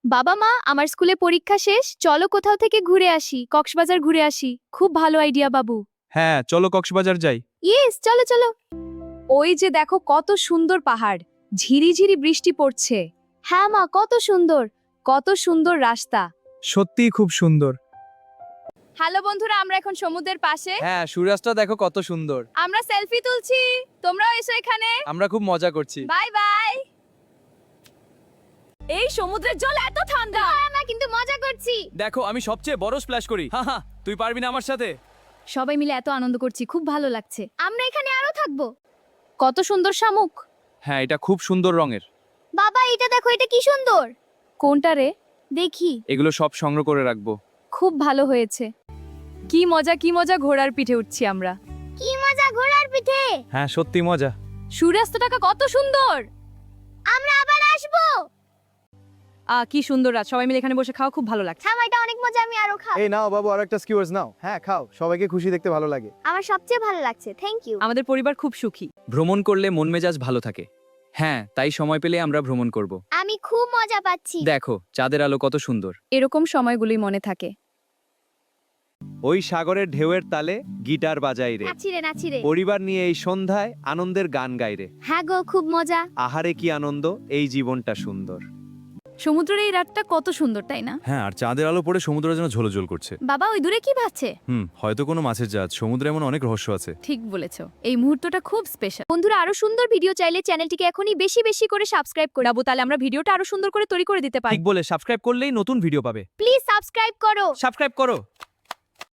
বাবা মা, আমার স্কুলে পরীক্ষা শেষ, চলো কোথাও থেকে ঘুরে আসি, কক্সবাজার ঘুরে আসি। খুব ভালো আইডিয়া বাবু। হ্যাঁ, চলো কক্সবাজার যাই। ইয়েস, চলো চলো। ওই যে দেখো কত সুন্দর পাহাড়, ঝিরিঝিরি বৃষ্টি পড়ছে। হ্যাঁ মা, কত সুন্দর, কত সুন্দর রাস্তা। সত্যিই খুব সুন্দর। হ্যালো বন্ধুরা, আমরা এখন সমুদ্রের পাশে। হ্যাঁ, সূর্যাস্তটা দেখো কত সুন্দর। আমরা সেলফি তুলছি, তোমরাও এসো এখানে। আমরা খুব মজা করছি। Bye bye. এই সমুদ্রের জল এত ঠান্ডা। আমরা কিন্তু মজা করছি। দেখো, আমি সবচেয়ে বড় স্প্ল্যাশ করি। হ্যাঁ, তুই পারবি না আমার সাথে? সবাই মিলে এত আনন্দ করছি, খুব ভালো লাগছে। আমরা এখানে আরো থাকবো। কত সুন্দর শামুক। হ্যাঁ, এটা খুব সুন্দর রঙের। বাবা, এটা দেখো, এটা কি সুন্দর। কোনটা রে? দেখি। এগুলো সব সংগ্রহ করে রাখবো। খুব ভালো হয়েছে। কি মজা কি মজা, ঘোড়ার পিঠে উঠছি আমরা। কি মজা ঘোড়ার পিঠে। হ্যাঁ, সত্যি মজা। সূর্যাস্তটা কত সুন্দর। আমরা আবার আসবো। কি সুন্দর রাত, সবাই মিলে এখানে বসে খাওয়া খুব ভালো লাগছে। হ্যাঁ, এটা অনেক মজা, আমি আরো খাবো। এই নাও বাবু, আর একটা স্কিউয়ার্স নাও। হ্যাঁ, খাও, সবাইকে খুশি দেখতে ভালো লাগে। আমার সবচেয়ে ভালো লাগছে, থ্যাংক ইউ। আমাদের পরিবার খুব সুখী। ভ্রমণ করলে মন মেজাজ ভালো থাকে। হ্যাঁ, তাই সময় পেলে আমরা ভ্রমণ করব। আমি খুব মজা পাচ্ছি। দেখো, চাঁদের আলো কত সুন্দর। এরকম সময়গুলোই মনে থাকে। ওই সাগরের ঢেউয়ের তালে গিটার বাজাই রে, নাচি রে নাচি রে। পরিবার নিয়ে এই সন্ধ্যায় আনন্দের গান গাই রে। হ্যাঁ গো, খুব মজা। আহারে কি আনন্দ, এই জীবনটা সুন্দর। সমুদ্রের এই রাতটা কত সুন্দর, তাই না? হ্যাঁ, আর চাঁদের আলো পড়ে সমুদ্র যেন ঝলঝল করছে। বাবা, ওই দূরে কি ভাবছে? হয়তো কোনো মাছের জাহাজ। সমুদ্রে এমন অনেক রহস্য আছে। ঠিক বলেছো, এই মুহূর্তটা খুব স্পেশাল। বন্ধুরা, আরো সুন্দর ভিডিও চাইলে চ্যানেলটিকে এখনই বেশি বেশি করে সাবস্ক্রাইব করে দাও, তাহলে আমরা ভিডিওটা আরো সুন্দর করে তৈরি করে দিতে পারি। ঠিক বলে, সাবস্ক্রাইব করলেই নতুন ভিডিও পাবে। প্লিজ সাবস্ক্রাইব করো। সাবস্ক্রাইব করো।